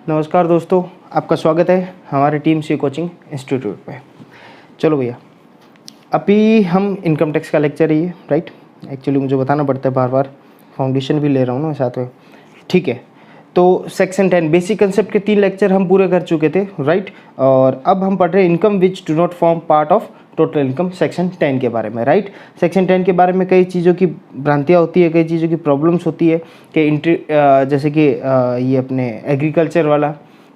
नमस्कार दोस्तों, आपका स्वागत है हमारे टीम सी कोचिंग इंस्टीट्यूट पे। चलो भैया, अभी हम इनकम टैक्स का लेक्चर ही है, राइट। एक्चुअली मुझे बताना पड़ता है बार बार, फाउंडेशन भी ले रहा हूँ ना साथ में, ठीक है। तो सेक्शन 10 बेसिक कंसेप्ट के 3 लेक्चर हम पूरे कर चुके थे, राइट। और अब हम पढ़ रहे हैं income which do not form part of total income section 10 के बारे में, राइट। सेक्शन 10 के बारे में कई चीज़ों की भ्रांतियाँ होती है, कई चीज़ों की प्रॉब्लम्स होती है कि जैसे कि ये अपने एग्रीकल्चर वाला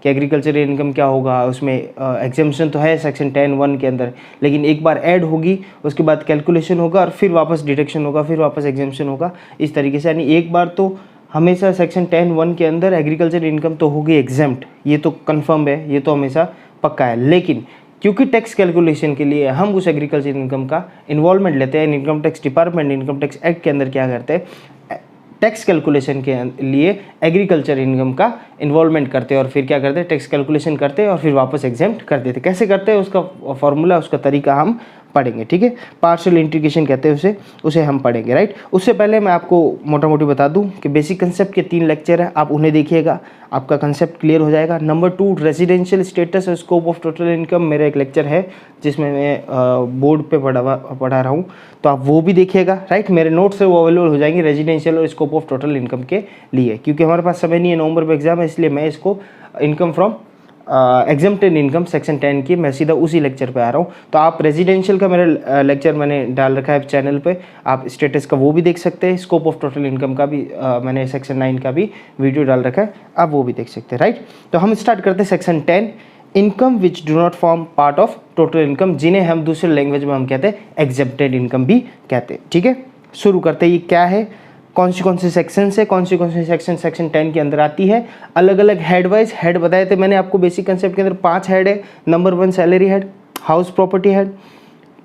कि एग्रीकल्चर इनकम क्या होगा, उसमें एग्जेम्पशन तो है सेक्शन 10(1) के अंदर, लेकिन एक बार ऐड होगी उसके बाद कैलकुलेशन होगा और फिर वापस डिडक्शन होगा, फिर वापस एग्जेम्पशन होगा, इस तरीके से। यानी एक बार तो हमेशा सेक्शन 10(1) के अंदर एग्रीकल्चर इनकम तो होगी एग्जेम्प्ट, ये तो कंफर्म है, ये तो हमेशा पक्का है। लेकिन क्योंकि टैक्स कैलकुलेशन के लिए हम उस एग्रीकल्चर इनकम का इन्वॉल्वमेंट लेते हैं, income tax department income tax act के अंदर क्या करते हैं, टैक्स कैलकुलेशन के लिए एग्रीकल्चर इनकम का इन्वॉल्वमेंट करते हैं और फिर क्या करते हैं, टैक्स कैलकुलेशन करते हैं और फिर वापस एग्जेम्प्ट कर देते हैं। कैसे करते हैं उसका फॉर्मूला, उसका तरीका हम पढ़ेंगे, ठीक है। पार्शियल इंटीग्रेशन कहते हैं उसे हम पढ़ेंगे, राइट। उससे पहले मैं आपको मोटा मोटी बता दूं कि बेसिक कंसेप्ट के 3 लेक्चर हैं, आप उन्हें देखिएगा, आपका कंसेप्ट क्लियर हो जाएगा। नंबर 2 रेजिडेंशियल स्टेटस और स्कोप ऑफ टोटल इनकम, मेरा एक लेक्चर है जिसमें मैं बोर्ड पे पढ़ा रहा हूँ, तो आप वो भी देखिएगा, राइट। मेरे नोट्स है वो अवेलेबल हो जाएंगे रेजिडेंशियल और स्कोप ऑफ टोटल इनकम के लिए, क्योंकि हमारे पास समय नहीं है, नवंबर में एग्जाम है, इसलिए मैं इसको income from exempted income section 10 की मैं सीधा उसी लेक्चर पे आ रहा हूँ। तो आप रेजिडेंशियल का मेरा लेक्चर मैंने डाल रखा है चैनल पे, आप स्टेटस का वो भी देख सकते हैं, स्कोप ऑफ टोटल इनकम का भी मैंने सेक्शन 9 का भी वीडियो डाल रखा है, आप वो भी देख सकते हैं, राइट। तो हम स्टार्ट करते हैं section 10, income which do not form part of total income, जिन्हें हम दूसरे लैंग्वेज में हम कहते हैं एग्जेम्प्टेड इनकम भी कहते हैं, ठीक है। शुरू करते हैं, ये क्या है, कौन सी सेक्शन है, कौन सी सेक्शन 10 के अंदर आती है, अलग अलग हेड वाइज हेड बताए थे मैंने आपको। बेसिक कंसेप्ट के अंदर 5 हेड है। Number 1 salary head, house property head,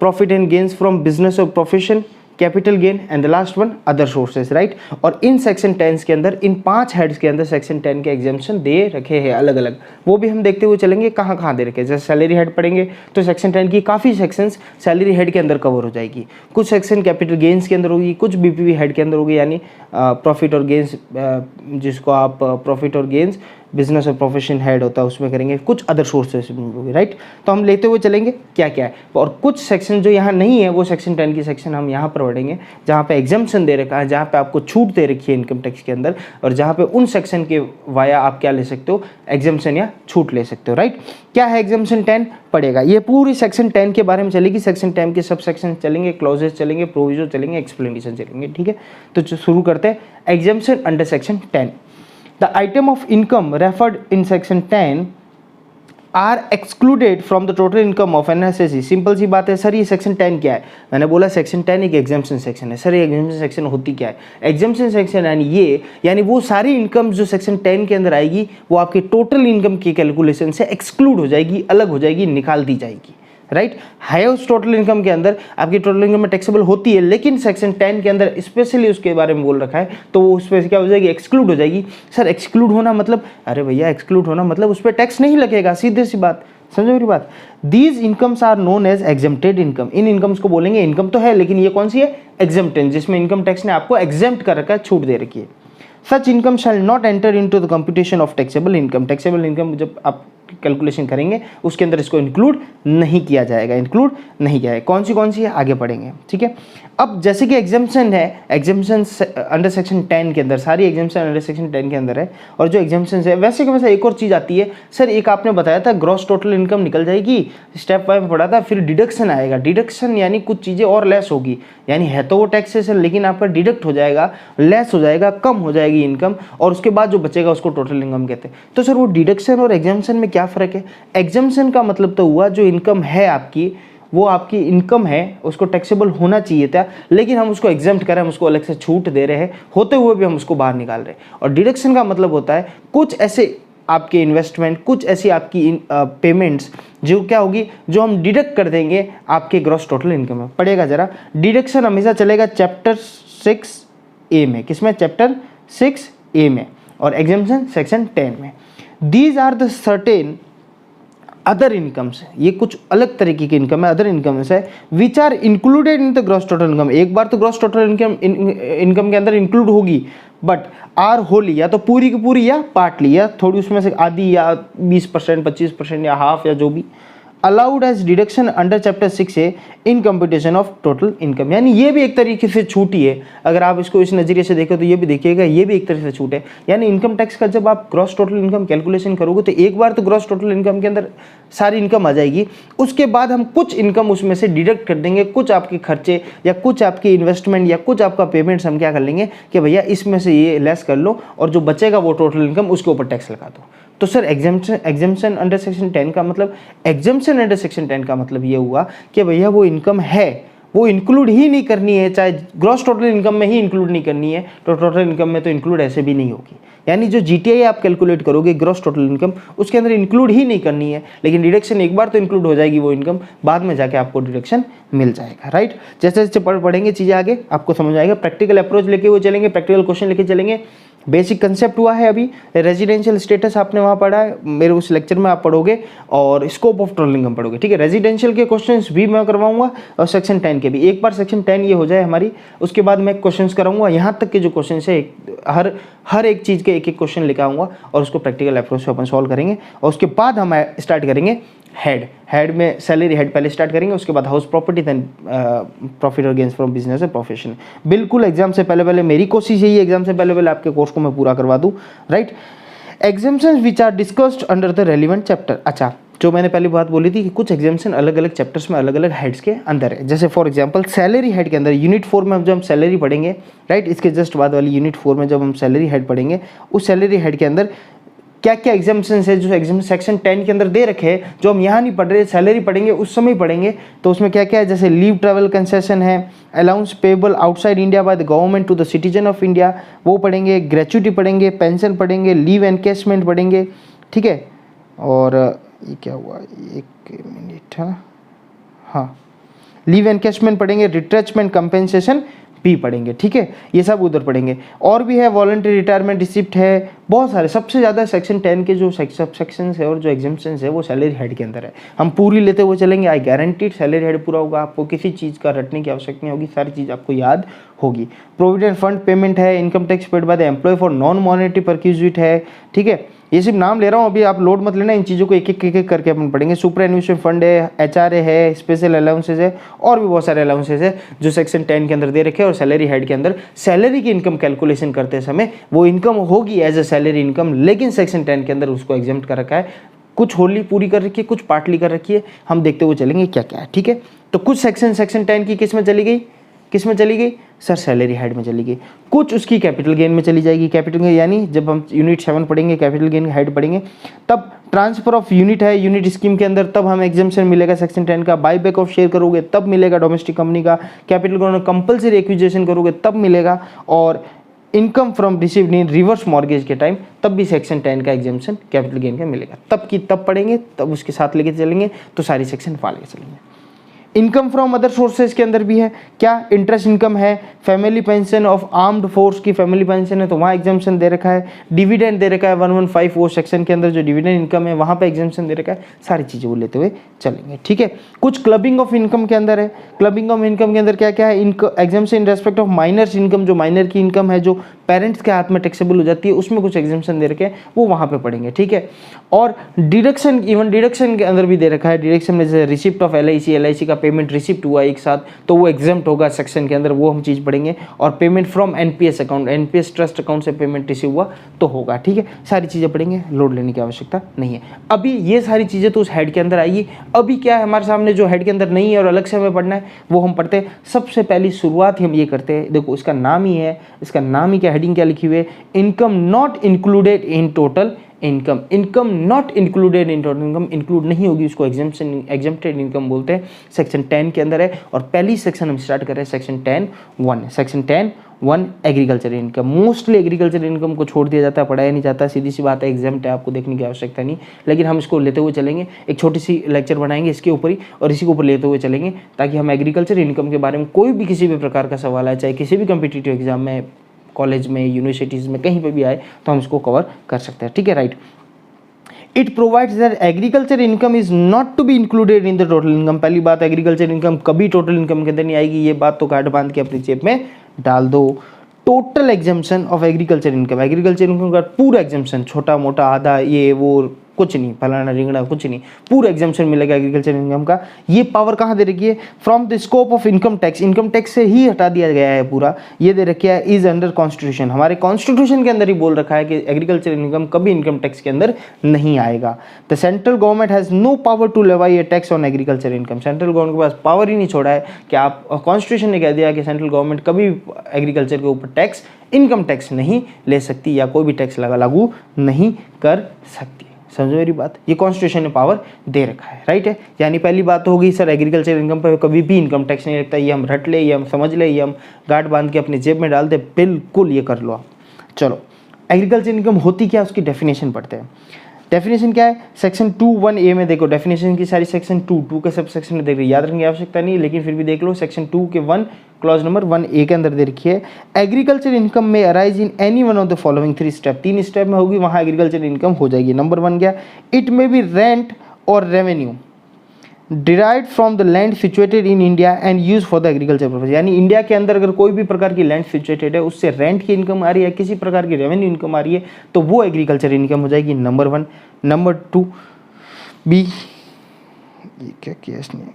profit and gains from business और profession, capital gain and the last one other sources, right. और इन सेक्शन 10 के अंदर, इन 5 हेड्स के अंदर सेक्शन 10 के एग्जाम्पशन दे रखे हैं अलग अलग, वो भी हम देखते हुए चलेंगे कहाँ कहाँ दे रखे। जैसे सैलरी हेड पढ़ेंगे तो सेक्शन 10 की काफ़ी सेक्शंस सैलरी हेड के अंदर कवर हो जाएगी, कुछ सेक्शन कैपिटल गेन्स के अंदर होगी, कुछ बीपीवी हेड के अंदर होगी, यानी प्रॉफिट और गेन्स, जिसको आप प्रॉफिट और गेन्स बिजनेस और प्रोफेशन हेड होता है उसमें करेंगे, कुछ अदर सोर्सेस में होगी, राइट। तो हम लेते हुए चलेंगे क्या क्या है, और कुछ सेक्शन जो यहाँ नहीं है वो सेक्शन 10 की सेक्शन हम यहाँ पर पढ़ेंगे जहाँ पे एग्जाम्पशन दे रखा है, जहाँ पे आपको छूट दे रखी है इनकम टैक्स के अंदर, और जहाँ पे उन सेक्शन के वाया आप क्या ले सकते हो, एग्जाम्पशन या छूट ले सकते हो, राइट। क्या है एग्जाम्पशन 10 पड़ेगा, ये पूरी सेक्शन 10 के बारे में चलेगी। सेक्शन 10 के सब सेक्शन चलेंगे, क्लॉजेस चलेंगे, प्रोविजन चलेंगे, एक्सप्लेनेशन चलेंगे, ठीक है। तो शुरू करते हैं exemption under section 10। The item of income referred in section 10 are excluded from the total income of NSSE। Simple सी बात है सर, ये सेक्शन 10 क्या है, मैंने बोला सेक्शन 10 एक एग्जाम्पशन सेक्शन है। सर ये एग्जाम्पशन सेक्शन होती क्या है, एग्जाम्पशन सेक्शन यानी वो सारी इनकम जो सेक्शन 10 के अंदर आएगी वो आपके टोटल इनकम की कैलकुलेशन से एक्सक्लूड हो जाएगी, अलग हो जाएगी, निकाल दी जाएगी, राइट। है उस टोटल इनकम के अंदर, आपकी टोटल इनकम में टैक्सेबल होती है, लेकिन सेक्शन 10 के अंदर स्पेशली उसके बारे में बोल रखा है, तो वो उस पर क्या हो जाएगी, एक्सक्लूड हो जाएगी। सर एक्सक्लूड होना मतलब, अरे भैया एक्सक्लूड होना मतलब उस पर टैक्स नहीं लगेगा, सीधी सी बात, समझो मेरी बात। These incomes are known as exempted income, इन इनकम्स को बोलेंगे, इनकम तो है लेकिन ये कौन सी है, एग्जेम्प्टेड, जिसमें इनकम टैक्स ने आपको एग्जेम्प्ट कर रखा है, छूट दे रखी है। Such income shall not enter into the computation of taxable income, taxable income जब आप कैलकुलेशन करेंगे उसके अंदर इसको इंक्लूड नहीं किया जाएगा, इंक्लूड नहीं किया है। कौन सी है आगे पढ़ेंगे, ठीक है। अब जैसे कि एग्जाम्पशन है, एग्जाम्पशन अंडर सेक्शन 10 के अंदर, सारी एग्जाम्पशन अंडर सेक्शन 10 के अंदर है, और जो एग्जाम्पशन है वैसे के वैसे एक और चीज़ आती है। सर एक आपने बताया था ग्रॉस टोटल इनकम निकल जाएगी, स्टेप 5 में पढ़ा था, फिर डिडक्शन आएगा, डिडक्शन यानी कुछ चीज़ें और लेस होगी, यानी है तो वो टैक्सेशन लेकिन आपका डिडक्ट हो जाएगा, लेस हो जाएगा, कम हो जाएगी इनकम, और उसके बाद जो बचेगा उसको टोटल इनकम कहते हैं। तो सर वो डिडक्शन और एग्जाम्पशन में क्या फ़र्क है, एग्जाम्पशन का मतलब तो हुआ जो इनकम है आपकी, वो आपकी इनकम है, उसको टैक्सेबल होना चाहिए था, लेकिन हम उसको एग्जेम्प्ट कर रहे हैं, हम उसको अलग से छूट दे रहे हैं, होते हुए भी हम उसको बाहर निकाल रहे हैं। और डिडक्शन का मतलब होता है कुछ ऐसे आपके इन्वेस्टमेंट, कुछ ऐसी आपकी पेमेंट्स जो क्या होगी, जो हम डिडक्ट कर देंगे आपके ग्रॉस टोटल इनकम में। पड़ेगा जरा, डिडक्शन हमेशा चलेगा चैप्टर 6A में, किसमें, चैप्टर 6A में, और एग्जाम्पशन सेक्शन 10 में। These are the certain other incomes, ये कुछ अलग तरीके की इनकम है, अदर इनकम्स है, which are included in the gross total income. एक बार तो ग्रॉस टोटल इनकम के अंदर इंक्लूड होगी, बट आर होली, या तो पूरी की पूरी या पार्टली, या थोड़ी उसमें से आधी या 20%, 25% या हाफ या जो भी, allowed as deduction under chapter 6A in computation of total income. यानी ये भी एक तरीके से छूट ही है। अगर आप इसको इस नज़रिए से देखें तो ये भी देखिएगा, ये भी एक तरह से छूट है। यानी इनकम टैक्स का जब आप ग्रॉस टोटल इनकम कैलकुलेशन करोगे तो एक बार तो ग्रॉस टोटल इनकम के अंदर सारी इनकम आ जाएगी, उसके बाद हम कुछ इनकम उसमें से डिडक्ट कर देंगे, कुछ आपके खर्चे या कुछ आपकी इन्वेस्टमेंट या कुछ आपका पेमेंट्स हम क्या कर लेंगे कि भैया इसमें से ये लेस कर लो और जो बचेगा वो टोटल इनकम उसके ऊपर टैक्स लगा दो। तो सर एग्जाम्पशन अंडर सेक्शन 10 का मतलब, एग्जाम्पशन अंडर सेक्शन 10 का मतलब ये हुआ कि भैया वो इनकम है वो इंक्लूड ही नहीं करनी है, चाहे ग्रॉस टोटल इनकम में ही इंक्लूड नहीं करनी है तो टोटल इनकम में तो इंक्लूड ऐसे भी नहीं होगी। यानी जो जीटीआई आप कैलकुलेट करोगे ग्रॉस टोटल इनकम, उसके अंदर इंक्लूड ही नहीं करनी है, लेकिन डिडक्शन एक बार तो इंक्लूड हो जाएगी वो इनकम, बाद में जाके आपको डिडक्शन मिल जाएगा, राइट। जैसे जैसे पढ़ेंगे चीज़ें आगे आपको समझ आएगा। प्रैक्टिकल अप्रोच लेके वो चलेंगे, प्रैक्टिकल क्वेश्चन लेके चलेंगे। बेसिक कंसेप्ट हुआ है अभी, रेजिडेंशियल स्टेटस आपने वहाँ पढ़ा है, मेरे उस लेक्चर में आप पढ़ोगे, और स्कोप ऑफ टोटल इनकम पढ़ोगे, ठीक है। रेजिडेंशियल के क्वेश्चंस भी मैं करवाऊंगा और सेक्शन 10 के भी। एक बार सेक्शन 10 ये हो जाए हमारी, उसके बाद मैं क्वेश्चंस कराऊंगा, यहाँ तक के जो क्वेश्चन है हर एक चीज़ के एक एक क्वेश्चन लेकर आऊँगा और उसको प्रैक्टिकल अप्रोच से अपन सॉल्व करेंगे। और उसके बाद हम स्टार्ट करेंगे हेड में सैलरी हेड पहले स्टार्ट करेंगे, उसके बाद हाउस प्रॉपर्टी, देन प्रॉफिट और gains from business and profession. बिल्कुल एग्जाम से पहले मेरी कोशिश यही है एग्जाम से पहले आपके कोर्स को मैं पूरा करवा दूं, right. Exemptions which are discussed under the relevant chapter. अच्छा, जो मैंने पहली बात बोली थी कि कुछ एग्जाम्पशन अलग अलग चैप्टर्स में अलग अलग हेड्स के अंदर है। जैसे फॉर एग्जांपल सैलरी हेड के अंदर यूनिट 4 में जब हम सैलरी पढ़ेंगे, राइट, इसके जस्ट बाद वाली यूनिट 4 में जब हम सैलरी हेड पढ़ेंगे, उस सैलरी हेड के अंदर क्या क्या एग्जाम्पशंस है जो एग्जाम सेक्शन 10 के अंदर दे रखे हैं, जो हम यहाँ नहीं पढ़ रहे, सैलरी पढ़ेंगे उस समय पढ़ेंगे। तो उसमें क्या क्या है, जैसे लीव ट्रैवल कंसेशन है, allowance payable outside India by the government to the citizen of India, वो पढ़ेंगे, ग्रेच्युटी पढ़ेंगे, पेंशन पढ़ेंगे, लीव एनकेशमेंट पढ़ेंगे, ठीक है। और ये क्या हुआ, एक मिनट है ना, हाँ, लीव एनकेशमेंट पढ़ेंगे, रिट्रेचमेंट कंपेंसेशन भी पढ़ेंगे, ठीक है, ये सब उधर पढ़ेंगे। और भी है वॉलंटरी रिटायरमेंट रिसिप्ट है, बहुत सारे। सबसे ज़्यादा सेक्शन 10 के जो सब सेक्शंस है और जो एग्जाम्पशंस है वो सैलरी हेड के अंदर है। हम पूरी लेते हुए चलेंगे, आई गारंटीड सैलरी हेड पूरा होगा, आपको किसी चीज़ का रटने की आवश्यकता नहीं होगी, सारी चीज़ आपको याद होगी। प्रोविडेंट फंड पेमेंट है, income tax paid by the employ for non monetary perquisite है, ठीक है। ये सिर्फ नाम ले रहा हूँ, अभी आप लोड मत लेना, इन चीज़ों को एक एक करके अपन पढ़ेंगे। सुपर एन्यूएशन फंड है, एचआरए है, स्पेशल अलाउंसेज है, और भी बहुत सारे अलाउंसेज है जो सेक्शन 10 के अंदर दे रखे हैं। और सैलरी हेड के अंदर सैलरी की इनकम कैलकुलेशन करते समय वो इनकम होगी एज ए सैलरी इनकम, लेकिन सेक्शन 10 के अंदर उसको एग्जेम्प्ट कर रखा है। कुछ होली पूरी कर रखी है, कुछ पार्टली कर रखी है, हम देखते हुए चलेंगे क्या क्या है, ठीक है। तो कुछ सेक्शन 10 की किस में चली गई, किस में चली गई सर, सैलरी हेड में चली गई। कुछ उसकी कैपिटल गेन में चली जाएगी। कैपिटल गेन यानी जब हम यूनिट 7 पढ़ेंगे, कैपिटल गेन हेड पढ़ेंगे, तब ट्रांसफर ऑफ यूनिट है यूनिट स्कीम के अंदर, तब हमें एग्जाम्पशन मिलेगा सेक्शन 10 का। बाई बैक ऑफ शेयर करोगे तब मिलेगा डोमेस्टिक कंपनी का। कैपिटल गेन कंपल्सरी एक्विजिशन करोगे तब मिलेगा। और income from received in reverse mortgage के टाइम, तब भी सेक्शन 10 का एग्जाम्पशन कैपिटल गेन का मिलेगा। तब की तब पढ़ेंगे, तब उसके साथ लेके चलेंगे, तो सारी सेक्शन पा लेके चलेंगे। इनकम फ्रॉम अदर सोर्सेज के अंदर भी है क्या, इंटरेस्ट इनकम है, family pension of armed force की फैमिली पेंशन है तो वहाँ एग्जाम्पशन दे रखा है। डिविडेंड दे रखा है 115 वो सेक्शन के अंदर जो डिविडेंड इनकम है वहाँ पे एग्जाम्पशन दे रखा है। सारी चीज़ें वो लेते हुए चलेंगे, ठीक है। कुछ क्लबिंग ऑफ इनकम के अंदर है। क्लबिंग ऑफ इनकम के अंदर क्या क्या है, exemption in respect of minors income, जो माइनर की इनकम है जो पेरेंट्स के हाथ में टैक्सेबल हो जाती है, उसमें कुछ एग्जाम्पशन दे रखे हैं, वो वहाँ पे पढ़ेंगे, ठीक है। और डिडक्शन, इवन डिडक्शन के अंदर भी दे रखा है। डिडक्शन में जैसे रिसिप्ट ऑफ LIC का पेमेंट रिसिप्ट हुआ एक साथ तो वो एग्जाम्प्ट होगा सेक्शन के अंदर, वो हम चीज़ पढ़ेंगे। और payment from NPS account, NPS trust account से पेमेंट रिसीव हुआ तो होगा, ठीक है। सारी चीज़ें पढ़ेंगे, लोड लेने की आवश्यकता नहीं है। अभी ये सारी चीज़ें तो उस हेड के अंदर आएगी। अभी क्या है हमारे सामने जो हेड के अंदर नहीं है और अलग से हमें पढ़ना है, वो हम पढ़ते हैं। सबसे पहली शुरुआत ही हम ये करते हैं, देखो इसका नाम ही है, इसका नाम ही क्या, हेडिंग क्या लिखी हुई है, income not included in total income. Income not included in total income, include नहीं होगी, उसको एग्जेम्प्टेड इनकम बोलते हैं। सेक्शन 10 के अंदर है। और पहली सेक्शन हम स्टार्ट कर रहे हैं section 10(1). Section 10(1) agriculture income. Mostly agriculture income को छोड़ दिया जाता है, पढ़ाया नहीं जाता, सीधी सी बात है, एग्जाम्प्ट है, आपको देखने की आवश्यकता नहीं। लेकिन हम इसको लेते हुए चलेंगे, एक छोटी सी लेक्चर बनाएंगे इसके ऊपर ही और इसी के ऊपर लेते हुए चलेंगे, ताकि हम एग्रीकल्चर इनकम के बारे में कोई भी किसी भी प्रकार का सवाल आए, चाहे किसी भी कम्पिटिटिव एग्जाम में, कॉलेज में, यूनिवर्सिटीज़ में, कहीं पर भी आए, तो हम इसको कवर कर सकते हैं, ठीक है, right. It provides that agriculture income is not to be included in the total income. पहली बात, एग्रीकल्चर इनकम कभी टोटल इनकम के अंदर नहीं आएगी, ये बात तो गांठ बांध के अपनी जेब में डाल दो। Total exemption of agriculture income, agriculture income का पूरा एग्जाम्पशन, छोटा मोटा आधा ये वो कुछ नहीं, फलाना रिंगड़ा कुछ नहीं, पूरा एग्जाम्पशन मिलेगा एग्रीकल्चर इनकम का। ये पावर कहाँ दे रखी है, from the scope of income tax, income tax से ही हटा दिया गया है पूरा, ये दे रखा है इज अंडर कॉन्स्टिट्यूशन, हमारे कॉन्स्टिट्यूशन के अंदर ही बोल रखा है कि एग्रीकल्चर इनकम कभी इनकम टैक्स के अंदर नहीं आएगा। The central government has no power to levy a tax on agriculture income, central government के पास पावर ही नहीं छोड़ा है कि आप, कॉन्स्टिट्यूशन ने कह दिया कि सेंट्रल गवर्नमेंट कभी एग्रीकल्चर के ऊपर टैक्स, इनकम टैक्स नहीं ले सकती या कोई भी टैक्स लागू नहीं कर सकती। समझो मेरी बात, ये कॉन्स्टिट्यूशन ने पावर दे रखा है, राइट है। यानी पहली बात तो होगी सर एग्रीकल्चर इनकम पर कभी भी इनकम टैक्स नहीं लगता, ये हम रट ले, ये हम समझ ले, ये हम गांठ बांध के अपनी जेब में डाल दे, बिल्कुल ये कर लो आप। चलो एग्रीकल्चर इनकम होती क्या, उसकी डेफिनेशन पढ़ते हैं। डेफिनेशन क्या है, सेक्शन 2(1)(a) में देखो डेफिनेशन की सारी, सेक्शन 2 के सब सेक्शन में देख रही, याद रखने की आवश्यकता नहीं, लेकिन फिर भी देख लो। सेक्शन 2 के 1 क्लॉज नंबर 1(a) के अंदर दे रखी है, एग्रीकल्चर इनकम में arise in any one of the following 3 step, 3 step में होगी, वहाँ एग्रीकल्चर इनकम हो जाएगी। नंबर 1 क्या, इट मे बी रेंट और revenue derived from the land situated in India and use for the agriculture purpose, यानी India के अंदर अगर कोई भी प्रकार की लैंड सिचुएटेड है, उससे रेंट की इनकम आ रही है, किसी प्रकार की रेवेन्यू इनकम आ रही है, तो वो एग्रीकल्चर इनकम हो जाएगी। नंबर 1। नंबर 2 बी, ये क्या किया इसने,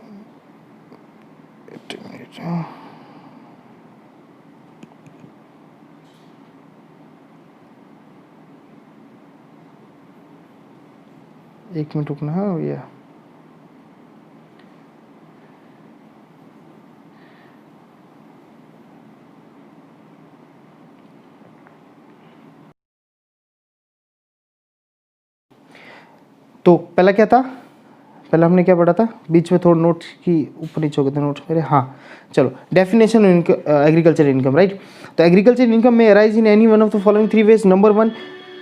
एक मिनट रुकना है भैया। तो पहला क्या था, पहला हमने क्या पढ़ा था, बीच में थोड़ा नोट की ऊपर नीचे हो गए थे नोट मेरे, हाँ चलो। Definition agriculture income, right. तो एग्रीकल्चर इनकम में arise in any one of the following 3 ways. Number 1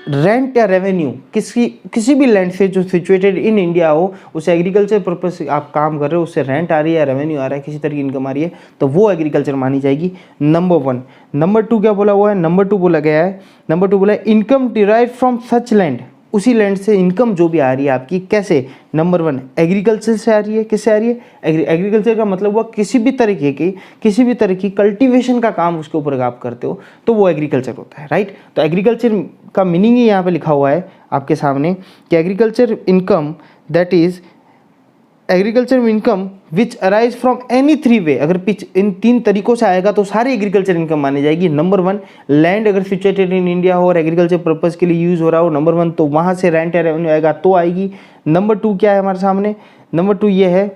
rent या रेवेन्यू, किसी भी लैंड से जो सिचुएटेड इन इंडिया हो, उसे एग्रीकल्चर पर्पज से आप काम कर रहे हो, उससे रेंट आ रही है, रेवेन्यू आ रहा है, किसी तरह की इनकम आ रही है, तो वो एग्रीकल्चर मानी जाएगी। नंबर 1। नंबर 2 क्या बोला हुआ है, नंबर 2 बोला गया है, नंबर 2 बोला है income derive from such land, उसी लैंड से इनकम जो भी आ रही है आपकी, कैसे, नंबर 1 एग्रीकल्चर से आ रही है, किससे आ रही है, एग्रीकल्चर का मतलब हुआ किसी भी तरह की कल्टीवेशन का काम उसके ऊपर आप करते हो, तो वो एग्रीकल्चर होता है, राइट। तो एग्रीकल्चर का मीनिंग ही यहाँ पे लिखा हुआ है आपके सामने कि agriculture income that is agriculture income which arise from any 3 वे, अगर इन 3 तरीकों से आएगा तो सारी एग्रीकल्चर इनकम मानी जाएगी। नंबर 1 लैंड अगर सिचुएटेड इन इंडिया हो और एग्रीकल्चर पर्पज के लिए यूज हो रहा हो, नंबर 1 तो वहाँ से रेंट या रेवेन्यू आएगा तो आएगी। नंबर 2 क्या है हमारे सामने, नंबर 2 ये है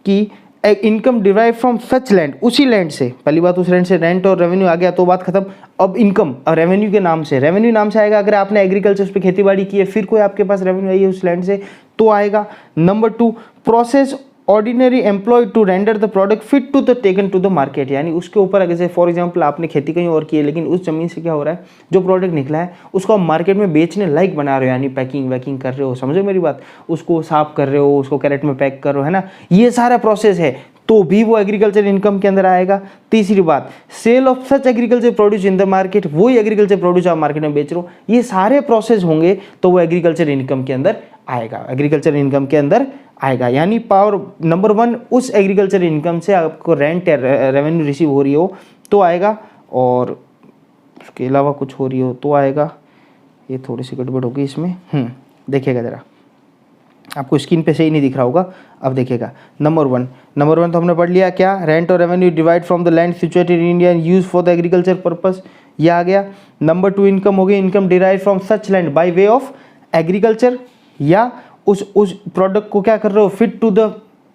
कि income derive from such land, उसी लैंड से, पहली बात उस लैंड से रेंट और रेवेन्यू आ गया तो बात खत्म। अब इनकम और रेवेन्यू के नाम से, रेवेन्यू नाम से आएगा अगर आपने एग्रीकल्चर पे खेती बाड़ी की है, फिर कोई आपके पास रेवेन्यू आई है उस लैंड से तो आएगा। Number 2 process ordinary employ to render the product fit to the taken to the market, यानी उसके ऊपर अगर जैसे फॉर एग्जांपल आपने खेती कहीं और की है, लेकिन उस जमीन से क्या हो रहा है, जो प्रोडक्ट निकला है उसको आप मार्केट में बेचने लायक बना रहे हो, यानी पैकिंग वैकिंग कर रहे हो, समझो मेरी बात, उसको साफ कर रहे हो, उसको कैरेट में पैक कर रहे हो, है ना, ये सारा प्रोसेस है, तो भी वो एग्रीकल्चर इनकम के अंदर आएगा। तीसरी बात sale of such agriculture produce in the market, वही एग्रीकल्चर प्रोड्यूस आप मार्केट में बेच रहे हो, ये सारे प्रोसेस होंगे तो वो एग्रीकल्चर इनकम के अंदर आएगा, एग्रीकल्चर इनकम के अंदर आएगा। यानी पावर नंबर 1 उस एग्रीकल्चर इनकम से आपको रेंट या रेवेन्यू रिसीव हो रही हो तो आएगा, और उसके अलावा कुछ हो रही हो तो आएगा। ये थोड़ी सी गड़बड़ होगी इसमें, देखिएगा ज़रा, आपको स्क्रीन पे सही नहीं दिख रहा होगा, अब देखिएगा। नंबर 1 तो हमने पढ़ लिया क्या, रेंट और revenue divide from the land situated in India use for the agriculture purpose, ये आ गया। नंबर 2 इनकम हो गई, income derive from such land by way of agriculture, या उस प्रोडक्ट को क्या कर रहे हो, fit to the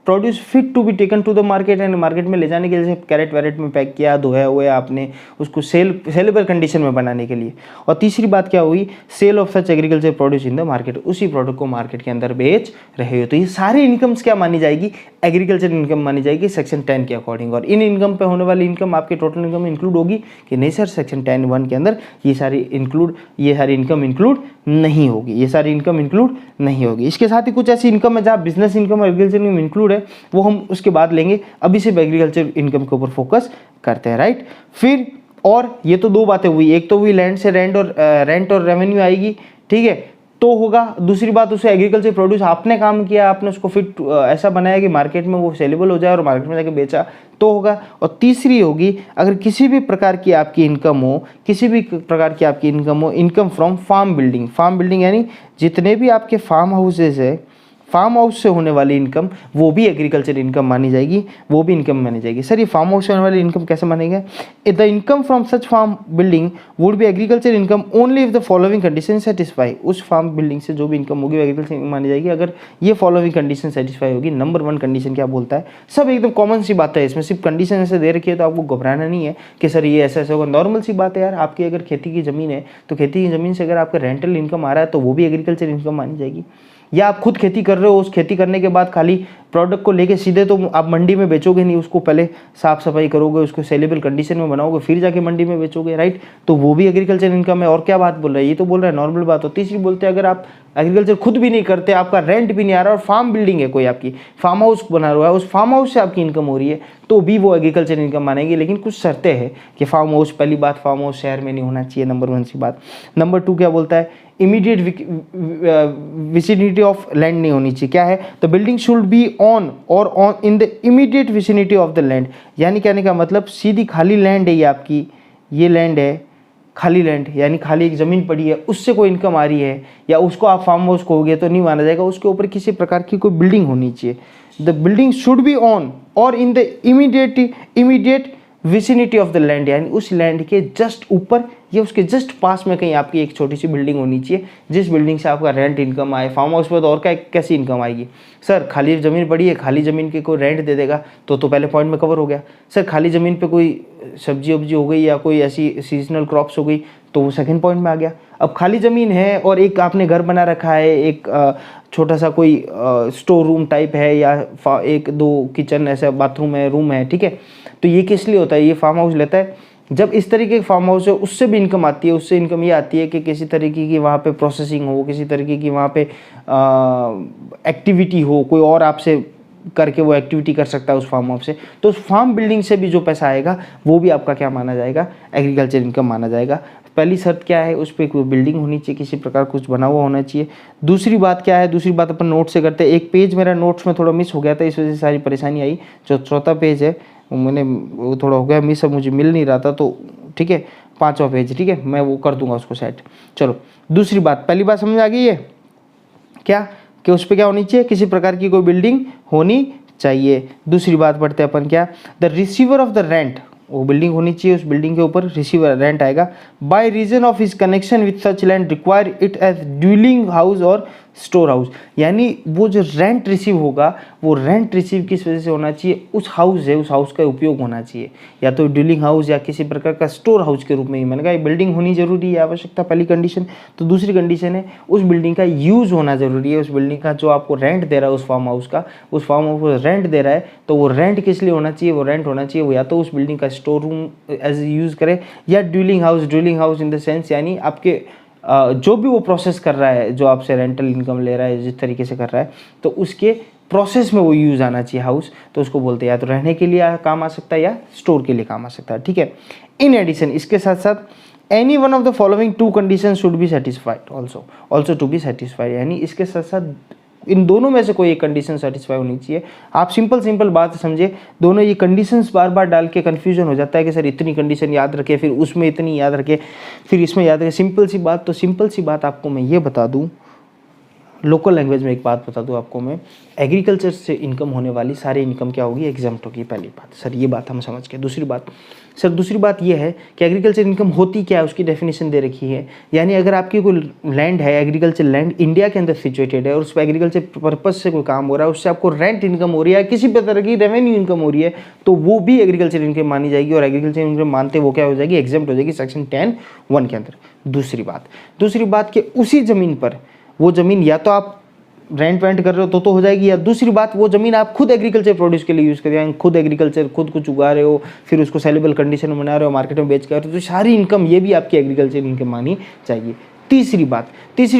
produce fit to be taken to the market, and market में ले जाने के लिए कैरेट वैरेट में पैक किया, धोया हुआ आपने उसको सेलेबल कंडीशन में बनाने के लिए। और तीसरी बात क्या हुई, sale of such agriculture produce in the market, उसी प्रोडक्ट को मार्केट के अंदर बेच रहे हो, तो ये सारी इनकम्स क्या मानी जाएगी, एग्रीकल्चर इनकम मानी जाएगी सेक्शन 10 के अकॉर्डिंग। और इन इनकम पे होने वाली इनकम आपके टोटल इनकम में इंक्लूड होगी कि नहीं सर, सेक्शन 10(1) के अंदर ये सारी इनकम इंक्लूड नहीं होगी, ये सारी इनकम इंक्लूड नहीं होगी। इसके साथ ही कुछ ऐसी इनकम है जहाँ बिजनेस इनकम और एग्रीकल्चर इनकम इंक्लूड है, वो हम उसके बाद लेंगे, अभी सिर्फ एग्रीकल्चर इनकम के ऊपर फोकस करते हैं, राइट। फिर और ये तो 2 बातें हुई, एक तो हुई लैंड से रेंट और रेवेन्यू आएगी, ठीक है, तो होगा। दूसरी बात, उसे एग्रीकल्चर प्रोड्यूस आपने काम किया, आपने उसको फिट ऐसा बनाया कि मार्केट में वो सेलेबल हो जाए और मार्केट में जाके बेचा तो होगा। और तीसरी होगी, अगर किसी भी प्रकार की आपकी इनकम हो, किसी भी प्रकार की आपकी इनकम हो, income from farm building. Farm building यानी जितने भी आपके फार्म हाउसेज है, फार्म हाउस से होने वाली इनकम, वो भी एग्रीकल्चर इनकम मानी जाएगी, वो भी इनकम मानी जाएगी। सर ये फार्म हाउस से होने वाली इनकम कैसे मानेंगे? The income from such farm building would be agriculture income only if the following condition satisfy. उस फार्म बिल्डिंग से जो भी इनकम होगी वो एग्रीकल्चर इनकम मानी जाएगी अगर ये फॉलोइंग कंडीशन सेटिस्फाई होगी। नंबर 1 कंडीशन क्या बोलता है? सब एकदम कॉमन सी बात है, इसमें सिर्फ कंडीशन ऐसे दे रखी है तो आपको घबराना नहीं है कि सर ये ऐसा ऐसा होगा। नॉर्मल सी बात है यार, आपकी अगर खेती की ज़मीन है तो खेती की ज़मीन से अगर आपका रेंटल इनकम आ रहा है तो वो भी एग्रीकल्चर इनकम मानी जाएगी। या आप खुद खेती कर रहे हो, उस खेती करने के बाद खाली प्रोडक्ट को लेके सीधे तो आप मंडी में बेचोगे नहीं, उसको पहले साफ सफाई करोगे, उसको सेलेबल कंडीशन में बनाओगे, फिर जाके मंडी में बेचोगे, राइट? तो वो भी एग्रीकल्चर इनकम है। और क्या बात बोल रहा है, ये तो बोल रहा है नॉर्मल बात हो। तीसरी बोलते हैं अगर आप एग्रीकल्चर खुद भी नहीं करते, आपका रेंट भी नहीं आ रहा और फार्म बिल्डिंग है, कोई आपकी फार्म हाउस बना हुआ है, उस फार्म हाउस से आपकी इनकम हो रही है तो भी वो एग्रीकल्चर इनकम मानेगी। लेकिन कुछ शर्तें हैं कि फार्म हाउस, पहली बात फार्म हाउस शहर में नहीं होना चाहिए, नंबर 1 सी बात। नंबर 2 क्या बोलता है? इमीडिएट विसिनिटी ऑफ लैंड नहीं होनी चाहिए। क्या है? The building should be on or on in the immediate vicinity of the land. यानी कहने का मतलब सीधी खाली लैंड है ये आपकी, ये लैंड है खाली लैंड, यानी खाली एक ज़मीन पड़ी है, उससे कोई इनकम आ रही है या उसको आप फार्म हाउस कहोगे तो नहीं माना जाएगा। उसके ऊपर किसी प्रकार की कोई बिल्डिंग होनी चाहिए। The building should be on or in the immediate vicinity of the land, यानी उस लैंड के जस्ट ऊपर या उसके जस्ट पास में कहीं आपकी एक छोटी सी बिल्डिंग होनी चाहिए जिस बिल्डिंग से आपका रेंट इनकम आए। फार्म हाउस पर तो और क्या कैसी इनकम आएगी? सर खाली ज़मीन पड़ी है, खाली ज़मीन के कोई रेंट दे देगा तो पहले पॉइंट में कवर हो गया। सर खाली ज़मीन पे कोई सब्जी वब्जी हो गई या कोई ऐसी सीजनल क्रॉप्स हो गई तो वो सेकंड पॉइंट में आ गया। अब खाली ज़मीन है और एक आपने घर बना रखा है, एक छोटा सा कोई स्टोर रूम टाइप है या 1-2 किचन ऐसा बाथरूम है, रूम है, ठीक है? तो ये किस लिए होता है? ये फार्म हाउस लेता है जब इस तरीके के फार्म हाउस है, उससे भी इनकम आती है। उससे इनकम ये आती है कि किसी तरीके की वहाँ पे प्रोसेसिंग हो, किसी तरीके की वहाँ पे एक्टिविटी हो, कोई और आपसे करके वो एक्टिविटी कर सकता है उस फार्म हाउस से। तो उस फार्म बिल्डिंग से भी जो पैसा आएगा वो भी आपका क्या माना जाएगा? एग्रीकल्चर इनकम माना जाएगा। पहली शर्त क्या है? उस पर कोई बिल्डिंग होनी चाहिए, किसी प्रकार कुछ बना हुआ होना चाहिए। दूसरी बात क्या है? दूसरी बात अपन नोट से करते हैं। एक पेज मेरा नोट्स में थोड़ा मिस हो गया था, इस वजह से सारी परेशानी आई। जो चौथा पेज है मैंने वो थोड़ा हो गया मिस, अब मुझे मिल नहीं रहा था, तो ठीक है 5वां पेज, ठीक है, मैं वो कर दूंगा उसको सेट। चलो दूसरी बात, पहली बात समझ आ गई है क्या कि उस पर क्या होनी चाहिए? किसी प्रकार की कोई बिल्डिंग होनी चाहिए। दूसरी बात पढ़ते हैं अपन क्या? The receiver of the rent, वो बिल्डिंग होनी चाहिए, उस बिल्डिंग के ऊपर रिसीवर रेंट आएगा। By reason of his connection with such land require it as dwelling house और स्टोर हाउस, यानी वो जो रेंट रिसीव होगा वो रेंट रिसीव किस वजह से होना चाहिए? उस हाउस है, उस हाउस का उपयोग होना चाहिए, या तो ड्यूलिंग हाउस या किसी प्रकार का स्टोर हाउस के रूप में ही। मैंने कहा बिल्डिंग होनी जरूरी है, आवश्यकता पहली कंडीशन। तो दूसरी कंडीशन है उस बिल्डिंग का यूज़ होना जरूरी है। उस बिल्डिंग का जो आपको रेंट दे रहा है उस फार्म हाउस का, उस फार्म हाउस को रेंट दे रहा है तो वो रेंट किस लिए होना चाहिए? वो रेंट होना चाहिए वो या तो उस बिल्डिंग का स्टोर रूम एज यूज़ करे, या duelling house in the sense यानी आपके जो भी वो प्रोसेस कर रहा है, जो आपसे रेंटल इनकम ले रहा है जिस तरीके से कर रहा है, तो उसके प्रोसेस में वो यूज़ आना चाहिए हाउस। तो उसको बोलते हैं या तो रहने के लिए काम आ सकता है या स्टोर के लिए काम आ सकता है, ठीक है। इन एडिशन, इसके साथ साथ any one of the following 2 condition should be satisfied also to be satisfied, यानी इसके साथ साथ इन दोनों में से कोई एक कंडीशन सेटिस्फाई होनी चाहिए। आप सिंपल बात समझे, दोनों ये कंडीशंस बार बार डाल के कन्फ्यूजन हो जाता है कि सर इतनी कंडीशन याद रखे, फिर उसमें इतनी याद रखे, फिर इसमें याद रखे। सिंपल सी बात आपको मैं ये बता दूं, लोकल लैंग्वेज में एक बात बता दूं आपको मैं, एग्रीकल्चर से इनकम होने वाली सारी इनकम क्या होगी? एग्जाम्प्ट होगी। पहली बात सर ये बात हम समझ गए। दूसरी बात ये है कि एग्रीकल्चर इनकम होती क्या है, उसकी डेफिनेशन दे रखी है। यानी अगर आपकी कोई लैंड है, एग्रीकल्चर लैंड इंडिया के अंदर सिचुएटेड है और उस पर एग्रीकल्चर पर्पज से कोई काम हो रहा है, उससे आपको रेंट इनकम हो रही है, किसी भी तरह की रेवेन्यू इनकम हो रही है, तो वो भी एग्रीकल्चर इनकम मानी जाएगी। और एग्रीकल्चर इनकम मानते वो क्या हो जाएगी? एग्जाम्प्ट हो जाएगी सेक्शन 10(1) के अंदर। दूसरी बात कि उसी ज़मीन पर, वो ज़मीन या तो आप रेंट वेंट कर रहे हो तो हो जाएगी, या दूसरी बात वो ज़मीन आप खुद एग्रीकल्चर प्रोड्यूस के लिए यूज़ कर रहे हो, खुद एग्रीकल्चर खुद कुछ उगा रहे हो, फिर उसको सेलेबल कंडीशन में बना रहे हो, मार्केट में बेच कर रहे हो, तो सारी इनकम ये भी आपकी एग्रीकल्चर इनकम मानी चाहिए। तीसरी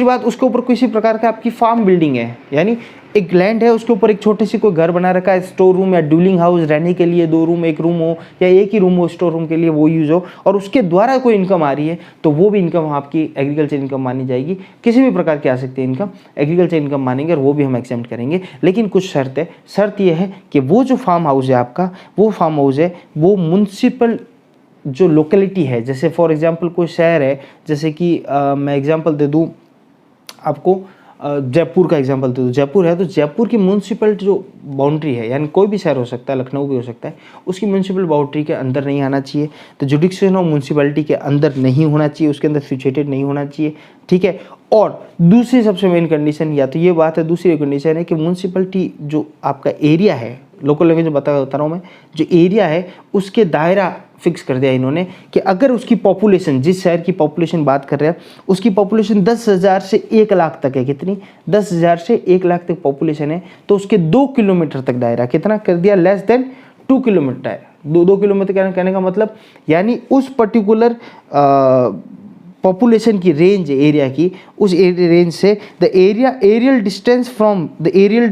बात उसके ऊपर किसी प्रकार का आपकी फार्म बिल्डिंग है, यानी एक लैंड है, उसके ऊपर एक छोटी सी कोई घर बना रखा है, स्टोर रूम या ड्यूलिंग हाउस, रहने के लिए 2 रूम 1 रूम हो या एक ही रूम हो स्टोर रूम के लिए, वो यूज़ हो, और उसके द्वारा कोई इनकम आ रही है, तो वो भी इनकम आपकी एग्रीकल्चर इनकम मानी जाएगी। किसी भी प्रकार की आ सकती है इनकम, एग्रीकल्चर इनकम मानेंगे और वो भी हम एक्सेप्ट करेंगे। लेकिन कुछ शर्त है। शर्त ये है कि वो जो फार्म हाउस है आपका, वो फार्म हाउस है वो म्युनिसिपल जो लोकेलिटी है, जैसे फॉर एग्जांपल कोई शहर है, जैसे कि मैं एग्जांपल दे दूं आपको, जयपुर का एग्जांपल दे दूं, जयपुर है तो जयपुर की म्यूनसिपल जो बाउंड्री है, यानी कोई भी शहर हो सकता है, लखनऊ भी हो सकता है, उसकी म्यूनसिपल बाउंड्री के अंदर नहीं आना चाहिए, तो जुडिक्शन ऑफ म्यूनसिपैलिटी के अंदर नहीं होना चाहिए, उसके अंदर सिचुएटेड नहीं होना चाहिए, ठीक है। और दूसरी सबसे मेन कंडीशन, या तो ये बात है, दूसरी कंडीशन है कि म्यूनसिपैलिटी जो आपका एरिया है, लोकल लैंग्वेज में बता रहा हूँ मैं, जो एरिया है उसके दायरा फिक्स कर दिया इन्होंने कि अगर उसकी पॉपुलेशन, जिस शहर की पॉपुलेशन बात कर रहे हैं, उसकी पॉपुलेशन 10,000 से 1 लाख तक है, कितनी 10,000 से 1 लाख तक पॉपुलेशन है, तो उसके 2 किलोमीटर तक दायरा कितना कर दिया, लेस देन 2 किलोमीटर दायरा। 2 किलोमीटर कहने का मतलब, यानी उस पर्टिकुलर पॉपुलेशन की रेंज एरिया की, उस एरिया रेंज से the aerial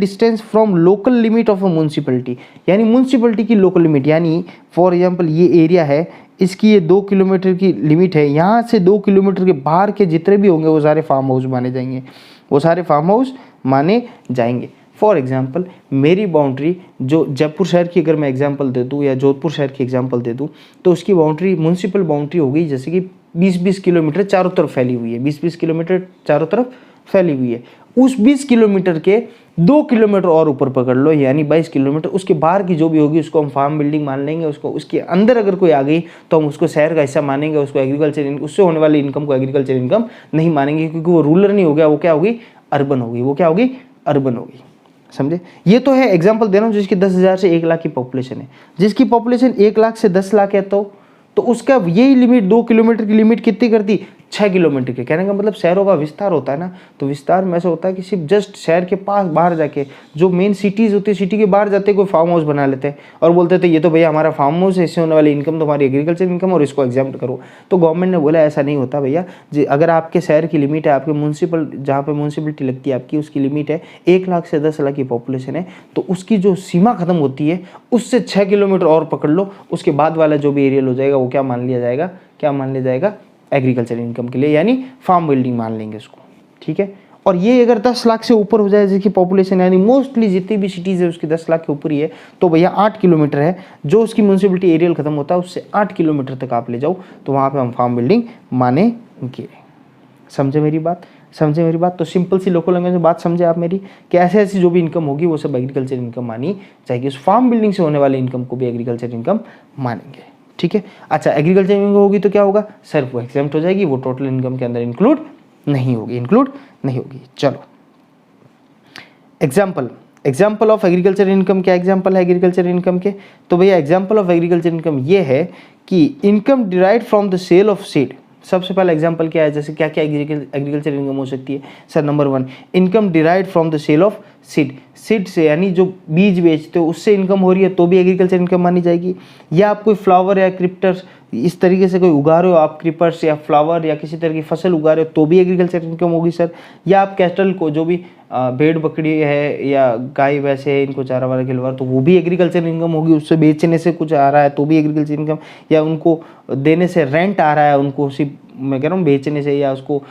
distance from local limit of a municipality, यानी म्यूनसिपैलिटी की लोकल लिमिट, यानी फॉर एग्जांपल ये एरिया है, इसकी ये 2 किलोमीटर की लिमिट है, यहाँ से 2 किलोमीटर के बाहर के जितने भी होंगे वो सारे फार्म हाउस माने जाएंगे, वो सारे फार्म हाउस माने जाएंगे। फॉर एग्जाम्पल मेरी बाउंड्री जो जयपुर शहर की अगर मैं एग्जाम्पल दे दूँ या जोधपुर शहर की एग्जाम्पल दे दूँ, तो उसकी बाउंड्री म्यूनसिपल बाउंड्री हो गई जैसे कि 20-20 किलोमीटर चारों तरफ फैली हुई है, 20-20 किलोमीटर चारों तरफ फैली हुई है। उस 20 किलोमीटर के 2 किलोमीटर और ऊपर पकड़ लो, यानी 22 किलोमीटर, उसके बाहर की जो भी होगी उसको हम फार्म बिल्डिंग मान लेंगे, उसको उसके अंदर अगर कोई आ गई तो हम उसको शहर का हिस्सा मानेंगे, उसको एग्रीकल्चर, उससे होने वाली इनकम को एग्रीकल्चर इनकम नहीं मानेंगे, क्योंकि वो रूरल नहीं हो गया, वो क्या होगी, अर्बन होगी, वो क्या होगी, अर्बन होगी। समझे? ये तो है एग्जाम्पल दे रहा हूँ जिसकी 10,000 से 1 लाख की पॉपुलेशन है, जिसकी पॉपुलेशन 1 लाख से 10 लाख है तो उसका यही लिमिट 2 किलोमीटर की लिमिट कितनी कर दी, 6 किलोमीटर के। कहने का मतलब शहरों का विस्तार होता है ना, तो विस्तार में ऐसा होता है कि सिर्फ जस्ट शहर के पास बाहर जाके जो मेन सिटीज़ होती है, सिटी के बाहर जाते कोई फार्म हाउस बना लेते हैं और बोलते थे ये तो भैया हमारा फार्म हाउस है, इससे होने वाली इनकम तो हमारी एग्रीकल्चर इनकम और इसको एग्जाम्प्ट करो। तो गवर्नमेंट ने बोला ऐसा नहीं होता भैया, अगर आपके शहर की लिमिट है, आपके म्यूनसिपल जहाँ पे म्यूनसिपलिटी लगती है आपकी, उसकी लिमिट है 1 लाख से 10 लाख की पॉपुलेशन है, तो उसकी जो सीमा खत्म होती है उससे 6 किलोमीटर और पकड़ लो, उसके बाद वाला जो भी एरिया हो जाएगा वो क्या मान लिया जाएगा, क्या मान लिया जाएगा, एग्रीकल्चर इनकम के लिए, यानी फार्म बिल्डिंग मान लेंगे उसको, ठीक है। और ये अगर 10 लाख से ऊपर हो जाए जिसकी पॉपुलेशन, यानी मोस्टली जितनी भी सिटीज़ है उसकी 10 लाख के ऊपर ही है, तो भैया 8 किलोमीटर है जो उसकी म्यूनसिपलिटी एरियल खत्म होता है, उससे 8 किलोमीटर तक आप ले जाओ तो वहाँ पे हम फार्म बिल्डिंग मानेंगे। समझे मेरी बात, समझे मेरी बात? तो सिंपल सी लोकल लैंग्वेज में बात समझे आप मेरी, कि ऐसे ऐसी जो भी इनकम होगी वो सब एग्रीकल्चर इनकम मानी जाएगी, उस फार्म बिल्डिंग से होने वाले इनकम को भी एग्रीकल्चर इनकम मानेंगे, ठीक है। अच्छा, एग्रीकल्चर इनकम होगी तो क्या होगा, सिर्फ वो एग्जेम्प्ट हो जाएगी, वो टोटल इनकम के अंदर इंक्लूड नहीं होगी। चलो एग्जाम्पल ऑफ एग्रीकल्चर इनकम, क्या एग्जाम्पल है एग्रीकल्चर इनकम के, तो भैया एग्जाम्पल ऑफ एग्रीकल्चर इनकम ये है कि income derived from the sale of seed. सबसे पहला एग्जाम्पल क्या है, जैसे क्या क्या एग्रीकल्चर इनकम हो सकती है sir? Number 1, income derived from the sale of seed से, यानी जो बीज बेचते हो उससे इनकम हो रही है तो भी एग्रीकल्चर इनकम मानी जाएगी। या आप कोई फ्लावर या क्रिप्टर्स इस तरीके से कोई उगा रहे हो, आप क्रिपर्स या फ्लावर या किसी तरह की फसल उगा रहे हो तो भी एग्रीकल्चर इनकम होगी सर। या आप कैटल को, जो भी भेड़ बकरी है या गाय वैसे है, इनको चारा वारा खिलवा, तो वो भी एग्रीकल्चर इनकम होगी, उससे बेचने से कुछ आ रहा है तो भी एग्रीकल्चर इनकम। या उनको देने से रेंट आ रहा है, उनको सिर्फ मैं कह रहा हूँ बेचने से, या उसको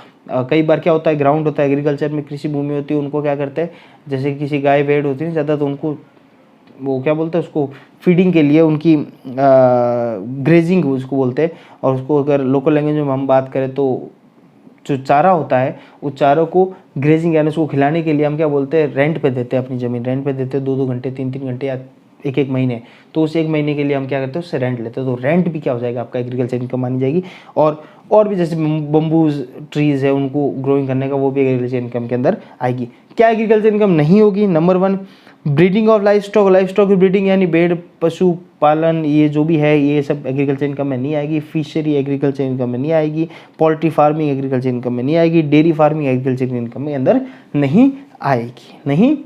कई बार क्या होता है, ग्राउंड होता है एग्रीकल्चर में, कृषि भूमि होती है, उनको क्या करते हैं, जैसे किसी गाय भेड़ होती है ज़्यादा, तो उनको वो क्या बोलते हैं, उसको फीडिंग के लिए उनकी ग्रेजिंग उसको बोलते हैं। और उसको अगर लोकल लैंग्वेज में हम बात करें तो जो चारा होता है उस चारों को ग्रेजिंग यानी उसको खिलाने के लिए हम क्या बोलते हैं, रेंट पे देते हैं, अपनी ज़मीन रेंट पे देते हैं 2-2 घंटे 3-3 घंटे या 1-1 महीने, तो उस 1 महीने के लिए हम क्या करते हैं, उससे रेंट लेते हैं, तो रेंट भी क्या हो जाएगा आपका एग्रीकल्चर इनकम मानी जाएगी। और भी जैसे बम्बूज ट्रीज़ है उनको ग्रोइंग करने का, वो भी एग्रीकल्चर इनकम के अंदर आएगी। क्या एग्रीकल्चर इनकम नहीं होगी? Number 1, breeding of life stock की ब्रीडिंग, यानी भेड़ पशु पालन, ये जो भी है ये सब एग्रीकल्चर इनकम में नहीं आएगी। फिशरी एग्रीकल्चर इनकम में नहीं आएगी। पोल्ट्री फार्मिंग एग्रीकल्चर इनकम में नहीं आएगी। डेयरी फार्मिंग एग्रीकल्चर इनकम में अंदर नहीं आएगी,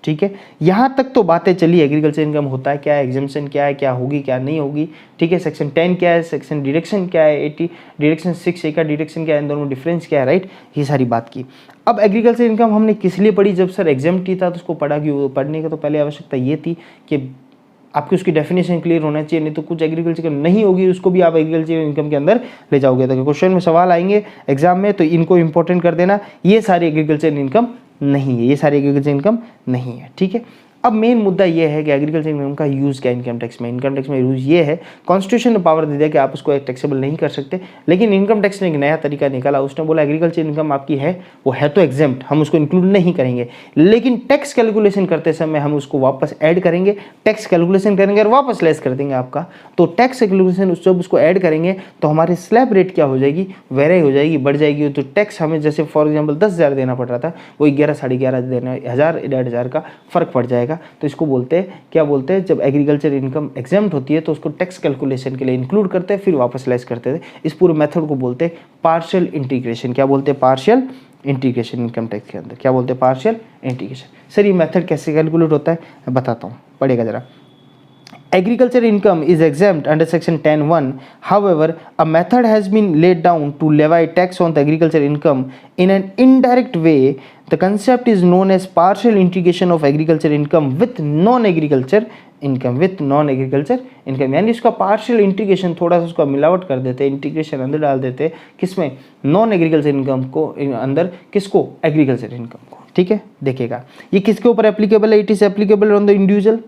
ठीक है। यहाँ तक तो बातें चली एग्रीकल्चर इनकम होता है क्या, एग्जेम्पशन क्या है, क्या होगी क्या नहीं होगी, ठीक है। सेक्शन 10 क्या है, सेक्शन डिडक्शन क्या है, 80 डिडक्शन 6A का डिडक्शन क्या है, इन दोनों में डिफरेंस क्या है, राइट, ये सारी बात की। अब एग्रीकल्चर इनकम हमने किस लिए पढ़ी, जब सर एग्जाम टी था तो उसको पढ़ा क्यों, पढ़ने का तो पहले आवश्यकता ये थी कि आपकी उसकी डेफिनेशन क्लियर होना चाहिए, नहीं तो कुछ एग्रीकल्चर नहीं होगी उसको भी आप एग्रीकल्चर इनकम के अंदर ले जाओगे। तो क्वेश्चन में सवाल आएंगे एग्जाम में, तो इनको इंपॉर्टेंट कर देना, ये सारी एग्रीकल्चर इनकम नहीं है, ये सारी एग्रीकल्चर इनकम नहीं है, ठीक है। अब मेन मुद्दा ये है कि एग्रीकल्चर इनकम का यूज़ क्या इनकम टैक्स में। इनकम टैक्स में यूज़ ये है, कॉन्स्टिट्यूशन ने पावर दे दिया कि आप उसको टैक्सेबल नहीं कर सकते, लेकिन इनकम टैक्स ने एक नया तरीका निकाला, उसने बोला एग्रीकल्चर इनकम आपकी है, वो है तो एग्जेम्प्ट, हम उसको इंक्लूड नहीं करेंगे, लेकिन टैक्स कैलकुलेशन करते समय हम उसको वापस ऐड करेंगे, टैक्स कैलकुलेशन करेंगे और वापस लेस कर देंगे आपका। तो टैक्स कैलकुलेशन जब उसको ऐड करेंगे तो हमारी स्लैब रेट क्या हो जाएगी, वेरी हो जाएगी, बढ़ जाएगी। तो टैक्स हमें जैसे फॉर एग्जाम्पल 10,000 देना पड़ रहा था, वो 11 साढ़े 11 देना, 1000 1,500 का फर्क पड़ जाएगा। तो इसको बोलते हैं, क्या बोलते हैं, जब एग्रीकल्चर इनकम एग्जेम्प्ट होती है तो उसको टैक्स कैलकुलेशन के लिए इंक्लूड करते हैं, फिर वापस लेस करते थे। इस पूरे मेथड को बोलते हैं पार्शियल इंटीग्रेशन। क्या बोलते हैं, पार्शियल इंटीग्रेशन। इनकम टैक्स के अंदर क्या बोलते हैं, पार्शियल इंटीग्रेशन। सर ये मेथड कैसे कैलकुलेट होता है मैं बताता हूँ, पढ़िएगा जरा। Agriculture income is exempt under section 10(1). However, a method has been laid down to levy tax on the agriculture income in an indirect way. The concept is known as partial integration of agriculture income with non-agriculture income. With non-agriculture income यानी इसका partial integration, थोड़ा सा उसका मिलावट कर देते हैं, integration अंदर डाल देते हैं, किसमें, नॉन एग्रीकल्चर इनकम को अंदर, किसको, एग्रीकल्चर इनकम को, ठीक है। देखिएगा ये किसके ऊपर एप्लीकेबल है, it is applicable on the individual,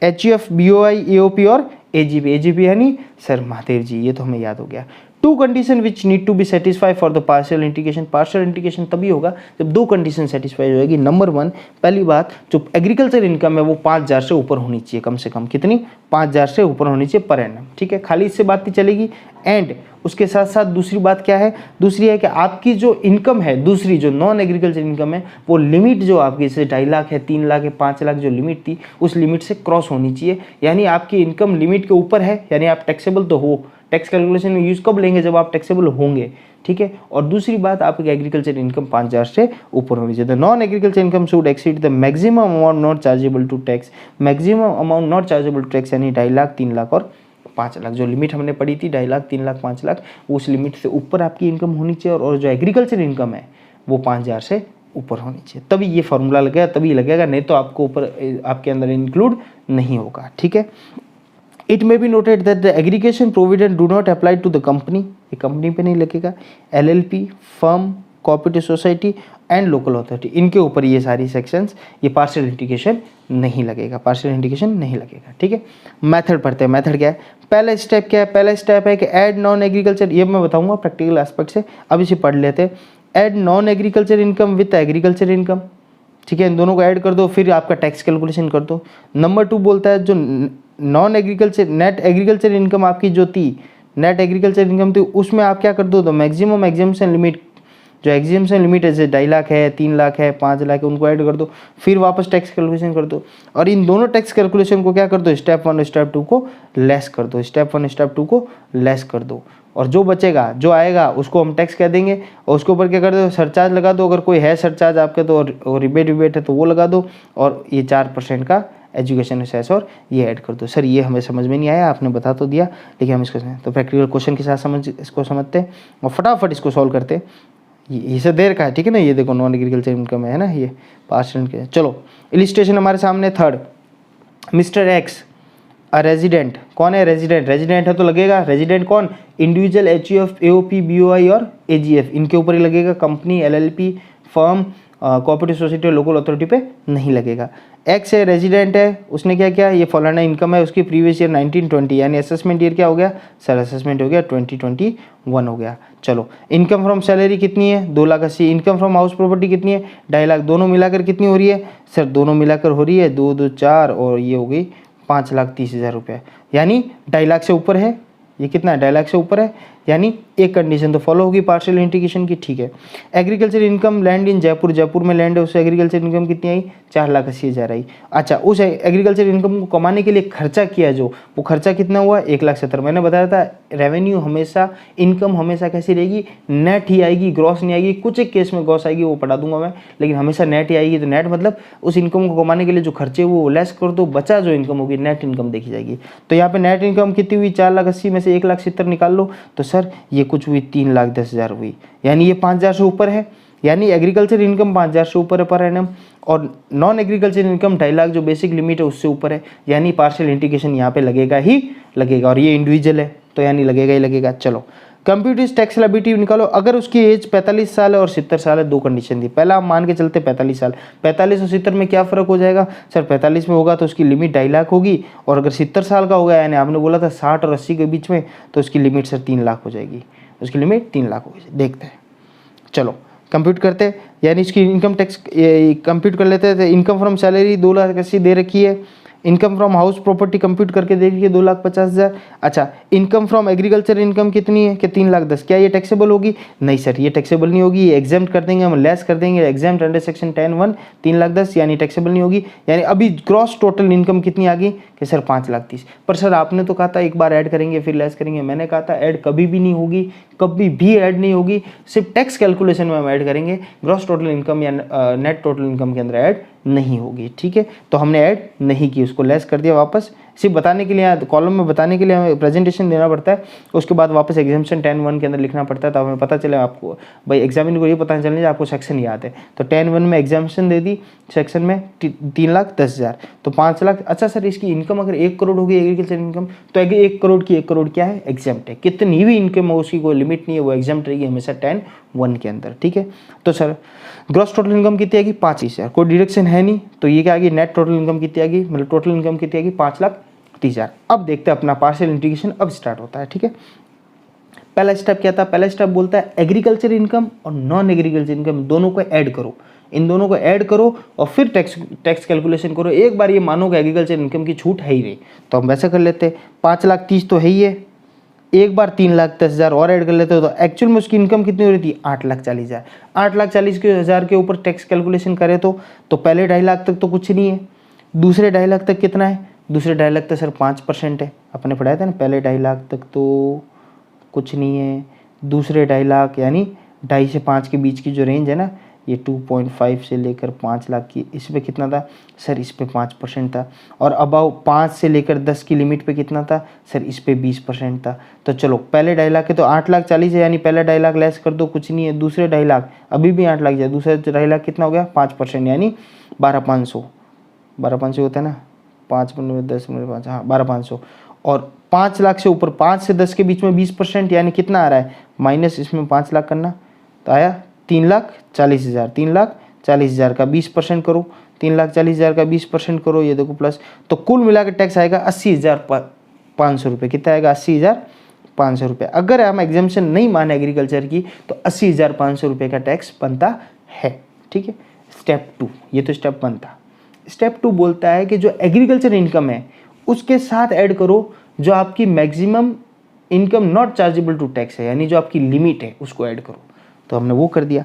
HUF, BOI, AOP और AGP। AGP यानी सर महादेव जी, ये तो हमें याद हो गया। Two condition which need to be satisfy for the partial integration. Partial integration तभी होगा जब दो कंडीशन सेटिस्फाई हो जाएगी। नंबर 1, पहली बात, जो एग्रीकल्चर इनकम है वो 5,000 से ऊपर होनी चाहिए, कम से कम कितनी, 5,000 से ऊपर होनी चाहिए पर एनम, ठीक है। खाली इससे बात नहीं चलेगी। एंड उसके साथ साथ दूसरी बात क्या है, दूसरी है कि आपकी जो इनकम है, दूसरी जो नॉन एग्रीकल्चर इनकम है, वो लिमिट जो आपकी जैसे 2.5 लाख है, 3 लाख है, 5 लाख जो लिमिट थी, उस लिमिट से क्रॉस होनी चाहिए। यानी आपकी इनकम लिमिट के ऊपर है, यानी आप टैक्सेबल तो हो। टैक्स कैलकुलेशन में यूज कब लेंगे, जब आप टैक्सेबल होंगे, ठीक है। और दूसरी बात, आपकी एग्रीकल्चर इनकम 5,000 से ऊपर होनी चाहिए। The non agriculture income should exceed the maximum amount not chargeable to tax. Maximum amount not chargeable to tax यानी 2.5 लाख, 3 लाख और 5 लाख। जो लिमिट हमने पढ़ी थी 2.5 लाख, 3 लाख, 5 लाख, उस लिमिट से ऊपर आपकी इनकम होनी चाहिए। और जो एग्रीकल्चर इनकम है वो 5,000 से ऊपर होनी चाहिए, तभी ये फॉर्मूला लगेगा, तभी लगेगा, नहीं तो आपको ऊपर आपके अंदर इंक्लूड नहीं होगा, ठीक है। It may be noted that the aggregation provident do not apply to the company, ये कंपनी पे नहीं लगेगा, LLP, firm, cooperative society and local authority, इनके ऊपर ये सारी सेक्शंस, ये पार्शियल इंटीग्रेशन नहीं लगेगा, पार्शियल इंटीग्रेशन नहीं लगेगा, ठीक है। मेथड पढ़ते हैं। मेथड क्या है, पहला स्टेप क्या है, पहला स्टेप है कि ऐड नॉन एग्रीकल्चर, ये मैं बताऊंगा प्रैक्टिकल एस्पेक्ट से, अब इसे पढ़ लेते हैं। Add non agriculture income with agriculture income, ठीक है, इन दोनों को ऐड कर दो, फिर आपका टैक्स कैलकुलेशन कर दो। नंबर 2 बोलता है जो non agriculture net agriculture income आपकी जो थी, नेट एग्रीकल्चर इनकम थी, उसमें आप क्या कर दो, तो मैक्सिमम एग्जेम्पशन लिमिट, जो एग्जेम्पशन लिमिट है जैसे 2.5 लाख है, 3 लाख है, 5 लाख है, उनको ऐड कर दो, फिर वापस टैक्स कैलकुलेशन कर दो। और इन दोनों टैक्स कैलकुलेशन को क्या कर दो, स्टेप 1 और स्टेप 2 को लेस कर दो, स्टेप 1 स्टेप 2 को लेस कर दो। और जो बचेगा, जो आएगा, उसको हम टैक्स कह देंगे, और उसके ऊपर क्या कर दो, सरचार्ज लगा दो, अगर कोई है सरचार्ज आपके तो, और रिबेट विबेट है तो वो लगा दो, और ये 4% का एजुकेशन सेस और ये ऐड कर दो। सर ये हमें समझ में नहीं आया, आपने बता तो दिया, लेकिन हम इसको तो प्रैक्टिकल क्वेश्चन के साथ इसको समझते हैं और फटाफट इसको सॉल्व करते हैं। इसे देर का है, ठीक है ना, ये देखो नॉन एग्रीकल्चर इनकम है ना, ये पार्शियल के। चलो इलिस्ट्रेशन हमारे सामने third, mister x a resident, कौन है रेजिडेंट, रेजिडेंट है तो लगेगा, रेजिडेंट कौन, इंडिविजुअल, HUF, AOP, BOI और AGF, इनके ऊपर ही लगेगा, company, LLP, firm, cooperative society और लोकल अथॉरिटी पे नहीं लगेगा। एक्स है, रेजिडेंट है, उसने क्या किया, ये फलाना इनकम है, उसकी प्रीवियस ईयर 1920 यानी असेसमेंट ईयर क्या हो गया सर, असेसमेंट हो गया 2021 हो गया। चलो इनकम फ्रॉम सैलरी कितनी है, 2,80,000, इनकम फ्रॉम हाउस प्रॉपर्टी कितनी है, 2.5 लाख, दोनों मिलाकर कितनी हो रही है सर, दोनों मिलाकर हो रही है 2, 2, 4 और ये हो गई 5,30,000 रुपये, यानी 2.5 लाख से ऊपर है, ये कितना है 2.5 लाख से ऊपर है, यानी एक कंडीशन तो फॉलो होगी पार्शियल इंटीग्रेशन की, ठीक है। Agriculture income land in Jaipur, Jaipur में लैंड है, उससे एग्रीकल्चर इनकम कितनी आई, 4,80,000 आई। अच्छा, उस एग्रीकल्चर इनकम को कमाने के लिए खर्चा किया जो, वो खर्चा कितना हुआ 1,70,000। मैंने बताया था रेवेन्यू हमेशा, इनकम हमेशा कैसी रहेगी, नेट ही आएगी, ग्रॉस नहीं आएगी, कुछ एक केस में ग्रॉस आएगी, वो पढ़ा दूंगा मैं, लेकिन हमेशा नेट ही आएगी। तो नेट मतलब उस इनकम को कमाने के लिए जो खर्चे वो लेस कर दो, बचा जो इनकम होगी नेट इनकम देखी जाएगी। तो यहाँ पे नेट इनकम कितनी हुई, 4,80,000 में से 1,70,000 निकाल लो, तो सर ये कुछ हुई 3,10,000 हुई, यानी ये 5,000 से ऊपर है, यानी एग्रीकल्चर इनकम 5,000 से ऊपर है पर एनम, और नॉन एग्रीकल्चर इनकम 2.5 लाख जो बेसिक लिमिट है उससे ऊपर है, यानी पार्शियल इंटीग्रेशन यहाँ पे लगेगा ही लगेगा, और ये इंडिविजुअल है तो यानी लगेगा ही लगेगा। चलो कंप्यूट टैक्स लायबिलिटी निकालो। अगर उसकी एज 45 साल है और 70 साल है, दो कंडीशन थी। पहला हम मान के चलते 45 साल, 45 और 70 में क्या फ़र्क हो जाएगा सर? 45 में होगा तो उसकी लिमिट 2.5 लाख होगी, और अगर 70 साल का होगा यानी आपने बोला था 60 और 80 के बीच में, तो उसकी लिमिट सर 3 लाख हो जाएगी, उसकी लिमिट 3 लाख होगी। देखते हैं, चलो कंप्यूट करते हैं, यानी इसकी इनकम टैक्स कंप्यूट कर लेते हैं। तो इनकम फ्रॉम सैलरी 2,80,000 दे रखी है, income from house property compute करके देखिए 2,50,000। अच्छा, इनकम फ्रॉम एग्रीकल्चर इनकम कितनी है कि 3,10,000, क्या ये टैक्सेबल होगी? नहीं सर, ये टैक्सेबल नहीं होगी, ये एग्जाम्प्ट कर देंगे हम, लेस कर देंगे, एग्जाम्प्ट अंडर सेक्शन 10(1) 3,10,000 यानी टैक्सेबल नहीं होगी। यानी अभी ग्रॉस टोटल इनकम कितनी आ गई कि सर 5,30,000। पर सर आपने तो कहा था एक बार ऐड करेंगे फिर लेस करेंगे, मैंने कहा था ऐड कभी भी नहीं होगी, कभी भी ऐड नहीं होगी, सिर्फ टैक्स कैलकुलेशन में हम ऐड करेंगे, ग्रॉस टोटल इनकम या नेट टोटल इनकम के अंदर ऐड नहीं होगी। ठीक है, तो हमने ऐड नहीं की, उसको लेस कर दिया वापस, सिर्फ बताने के लिए, कॉलम में बताने के लिए हमें प्रेजेंटेशन देना पड़ता है, उसके बाद वापस एग्जामिनेशन 10(1) के अंदर लिखना पड़ता है, तब हमें पता चले आपको, भाई एग्जामिनर को ये पता चलने आपको सेक्शन याद है। तो 10(1) में एग्जामिनेशन दे दी, सेक्शन में 3,10,000 तो 5 लाख। अच्छा सर, इसकी इनकम अगर 1 करोड़ होगी एग्रीकल्चर इनकम, तो 1 करोड़ की 1 करोड़ क्या है? एग्जाम्प्ट है, कितनी भी इनकम हो उसकी कोई लिमिट नहीं है, वो एग्जाम्प्ट रहेगी हमेशा 10(1) के अंदर। ठीक है, तो सर ग्रॉस टोटल इनकम कितनी आएगी? 25,000, कोई डिडक्शन है नहीं, तो ये क्या आ गई? नेट टोटल इनकम कितनी आ गई, मतलब टोटल इनकम कितनी आ गई? 5,30,000। अब देखते हैं अपना पार्शियल इंटीग्रेशन अब स्टार्ट होता है। ठीक है, पहला स्टेप क्या था? पहला स्टेप बोलता है एग्रीकल्चर इनकम और नॉन एग्रीकल्चर इनकम दोनों को ऐड करो, इन दोनों को ऐड करो और फिर टैक्स कैलकुलेशन करो। एक बार ये मानो कि एग्रीकल्चर इनकम की छूट है ही नहीं, तो हम वैसा कर लेते हैं, 5,30,000 तो है ही है, एक बार 3,10,000 और ऐड कर लेते हो, तो एक्चुअल में उसकी इनकम कितनी हो रही थी? 8,40,000। 8,40,000 के ऊपर टैक्स कैलकुलेशन करें तो पहले 2.5 लाख तक तो कुछ नहीं है, दूसरे 2.5 लाख तक कितना है? दूसरे 2.5 लाख तक सर 5% है, अपने पढ़ाया था ना, पहले 2.5 लाख तक तो कुछ नहीं है, दूसरे 2.5 लाख यानी 2.5 से 5 के बीच की जो रेंज है ना, ये 2.5 से लेकर 5 लाख की, इस पे कितना था सर? इस पे 5% था। और अबाउ 5 से लेकर 10 की लिमिट पे कितना था सर? इस पे 20% था। तो चलो पहले 2.5 लाख है तो 8,40,000 है, यानी पहले 2.5 लाख लेस कर दो, कुछ नहीं है, दूसरे 2.5 लाख अभी भी 8 लाख जाए, दूसरे 2.5 लाख कितना हो गया? 5% यानी 12,500, 12,500 होता है ना, 5 में 10 में 5, हाँ 12,500। और 5 लाख से ऊपर 5 से 10 के बीच में 20% यानी कितना आ रहा है? माइनस इसमें 5 लाख करना, तो आया 3,40,000। 3,40,000 का 20% करो, 3,40,000 का 20% करो, ये देखो प्लस, तो कुल मिला के टैक्स आएगा 80,500 रुपये। कितना आएगा? 80,500 रुपये। अगर हम एग्जाम्पशन नहीं माने एग्रीकल्चर की तो 80,500 रुपये का टैक्स बनता है। ठीक है, स्टेप 2, ये तो स्टेप 1 था। स्टेप 2 बोलता है कि जो एग्रीकल्चर इनकम है उसके साथ ऐड करो जो आपकी maximum income not chargeable to tax है, यानी जो आपकी लिमिट है उसको ऐड करो। तो हमने वो कर दिया।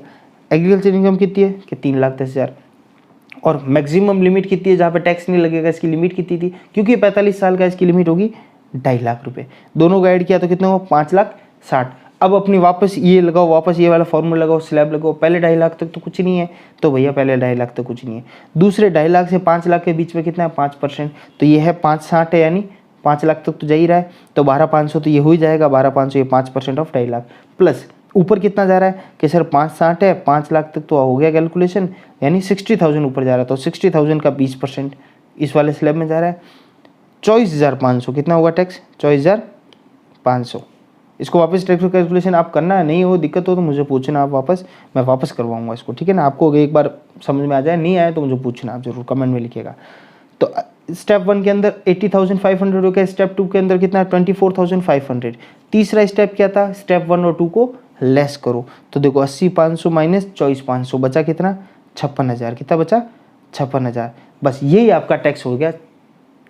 एग्रीकल्चर इनकम कितनी है कि 3,10,000, और मैक्सिमम लिमिट कितनी है जहाँ पे टैक्स नहीं लगेगा, इसकी लिमिट कितनी थी? क्योंकि 45 साल का इसकी लिमिट होगी 2.5 लाख रुपए। दोनों को ऐड किया तो कितना हुआ? 5,60,000। अब अपनी वापस ये लगाओ, वापस ये वाला फॉर्मूला लगाओ, स्लैब लगाओ। पहले 2.5 लाख तक तो कुछ नहीं है, तो भैया पहले 2.5 लाख तक कुछ नहीं है। दूसरे 2.5 लाख से 5 लाख के बीच में कितना है? 5%, तो ये है 5,60 है, यानी 5 लाख तक तो जा ही रहा है, तो 12,500 तो ये हो ही जाएगा। 12,500 ये 5% ऑफ 2.5 लाख, प्लस ऊपर कितना जा रहा है कि सर 5,60 है, 5 लाख तक तो हो गया कैलकुलेशन, यानी 60,000 ऊपर जा रहा है, तो 60,000 का 20% इस वाले स्लैब में जा रहा है। 24,500 कितना होगा टैक्स? 24,500। इसको वापस टैक्स कैलकुलेशन आप करना है, नहीं हो दिक्कत हो तो मुझे पूछना, आप वापस, मैं वापस करवाऊंगा इसको। ठीक है ना, आपको एक बार समझ में आ जाए, नहीं आए तो मुझे पूछना, आप जरूर कमेंट में लिखिएगा। तो स्टेप 1 के अंदर 80,500 हो गया, स्टेप 2 के अंदर कितना? 24,500। तीसरा स्टेप क्या था? स्टेप 1 और 2 को लेस करो, तो देखो 80,500 माइनस 24,500 बचा कितना? 56,000। कितना बचा? 56,000। बस यही आपका टैक्स हो गया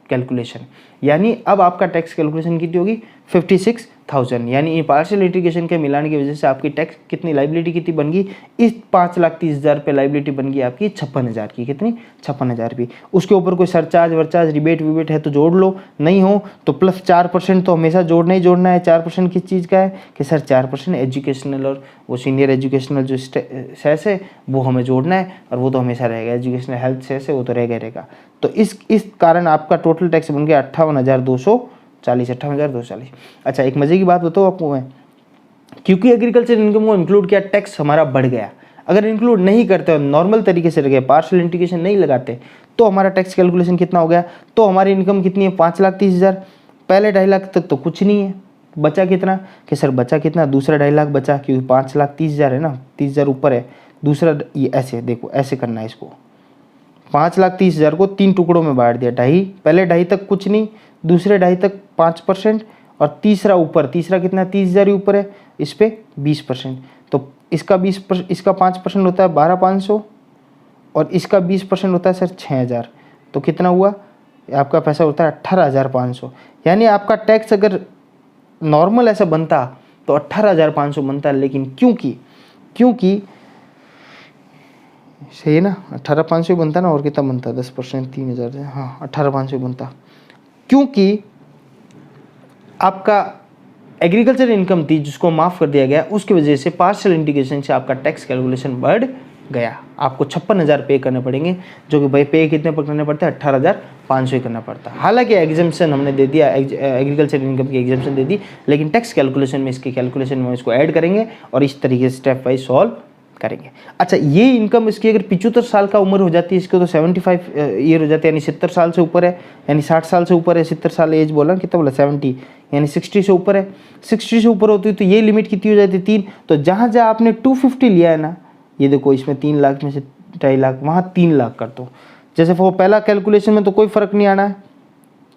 कैलकुलेशन, यानी अब आपका टैक्स कैलकुलेशन कितनी होगी? 56,000। यानी पार्शियल इंटीग्रेशन के मिलाने की वजह से आपकी टैक्स कितनी, लाइबिलिटी कितनी बन गई? इस 5,30,000 पे लाइबिलिटी बन गई आपकी 56,000 की। कितनी? 56,000 की। उसके ऊपर कोई सरचार्ज वर्चार्ज रिबेट विबेट है तो जोड़ लो, नहीं हो तो प्लस 4% तो हमेशा जोड़ना ही जोड़ना है। 4% किस चीज़ का है कि सर 4% एजुकेशनल और वो सीनियर एजुकेशनल जो सेस है वो हमें जोड़ना है, और वो तो हमेशा रहेगा। एजुकेशनल हेल्थ सेस है वो तो रहेगा। तो इस कारण आपका टोटल टैक्स बन गया 58,240। 58,240। अच्छा, एक मजे की बात बताऊँ आपको मैं, क्योंकि एग्रीकल्चर इनकम को इंक्लूड किया, टैक्स हमारा बढ़ गया। अगर इंक्लूड नहीं करते और नॉर्मल तरीके से रखे, पार्शियल इंटीग्रेशन नहीं लगाते, तो हमारा टैक्स कैलकुलेशन कितना हो गया, तो हमारी इनकम कितनी है 5,30,000। पहले 2.5 लाख तक तो कुछ नहीं है, बचा कितना कि सर बचा कितना, दूसरा 2.5 लाख बचा, क्योंकि 5,30,000 है ना, 30,000 ऊपर है। दूसरा ये ऐसे देखो, ऐसे करना है इसको, 5,30,000 को 3 टुकड़ों में बांट दिया, 2.5, पहले 2.5 तक कुछ नहीं, दूसरे 2.5 तक 5%, और तीसरा ऊपर, तीसरा कितना 30,000 ही ऊपर है, इस पे 20%। तो इसका 20%, इसका 5% होता है 12,500, और इसका 20% होता है सर 6,000। तो कितना हुआ, आपका पैसा होता है 18,500। यानी आपका टैक्स अगर नॉर्मल ऐसा बनता तो 18,500 बनता, लेकिन क्योंकि सही है ना, 18,500 बनता ना, और कितना बनता 10%, 3,000, हाँ 18,500 बनता, क्योंकि आपका एग्रीकल्चर इनकम थी जिसको माफ़ कर दिया गया, उसकी वजह से पार्शियल इंटीग्रेशन से आपका टैक्स कैलकुलेशन बढ़ गया। आपको 56,000 पे करने पड़ेंगे, जो कि भाई पे कितने पर करने पड़ते हैं, 18,500 ही करना पड़ता है। हालांकि एग्जाम्पशन हमने दे दिया, एग्रीकल्चर इनकम की एग्जाम्पशन दे दी, लेकिन टैक्स कैलकुलेशन में, इसके कैलकुलेशन में इसको ऐड करेंगे और इस तरीके से स्टेप वाइज सॉल्व करेंगे। अच्छा, ये इनकम इसकी अगर 75 साल का उम्र हो जाती है, इसको तो 75 ईयर हो जाते हैं, यानी 70 साल से ऊपर है, यानी 60 साल से ऊपर है, 70 साल एज बोला, कितना बोला 70, यानी 60 से ऊपर है, 60 से ऊपर होती है तो ये लिमिट कितनी हो जाती है 3। तो जहाँ जहाँ आपने 250 लिया है ना, ये देखो इसमें 3 लाख में से 2.5 लाख, वहाँ 3 लाख कर दो। जैसे वो पहला कैलकुलेशन में तो कोई फ़र्क नहीं आना है,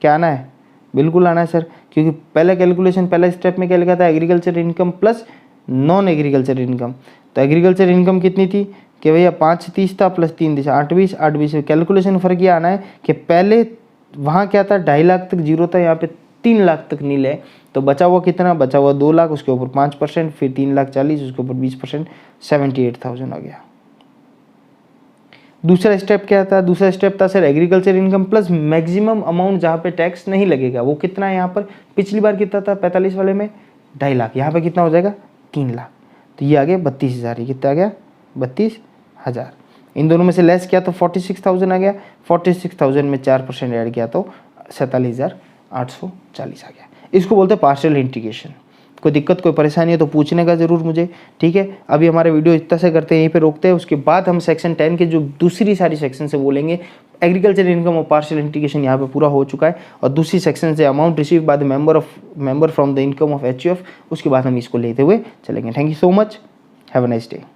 क्या आना है, बिल्कुल आना है सर, क्योंकि पहला कैलकुलेशन, पहला स्टेप में क्या लिखा था, agriculture income plus non agriculture income. तो एग्रीकल्चर इनकम कितनी थी कि भैया 5,30 था प्लस 3 8,20, 8,20। कैलकुलेशन फ़र्क ये आना है कि पहले वहाँ क्या था, 2.5 लाख तक जीरो था, यहाँ पे 3 लाख तक नील है, तो बचा हुआ कितना, बचा हुआ 2 लाख, उसके ऊपर 5%, फिर 3,40,000, उसके ऊपर 20%, 78,000 आ गया। दूसरा स्टेप क्या था, दूसरा स्टेप था sir agriculture income plus maximum amount जहाँ पे टैक्स नहीं लगेगा, वो कितना है यहाँ पर, पिछली बार कितना था 45 वाले में 2.5 लाख, यहाँ पे कितना हो जाएगा 3 लाख। तो ये आ गया 32,000, ये कितना आ गया 32,000। इन दोनों में से लेस किया तो 46,000 आ गया, 46,000 में 4% ऐड किया तो 47,840 आ गया। इसको बोलते हैं पार्शियल इंटीग्रेशन। कोई दिक्कत, कोई परेशानी है तो पूछने का ज़रूर मुझे, ठीक है। अभी हमारे वीडियो इतना से करते हैं, यहीं पे रोकते हैं, उसके बाद हम सेक्शन 10 के जो दूसरी सारी सेक्शन से बोलेंगे। एग्रीकल्चर इनकम और पार्शियल इंटीग्रेशन यहाँ पे पूरा हो चुका है, और दूसरी सेक्शन से amount receive by the member from the income of HUF, उसके बाद हम इसको लेते हुए चलेंगे। Thank you so much, have a nice day.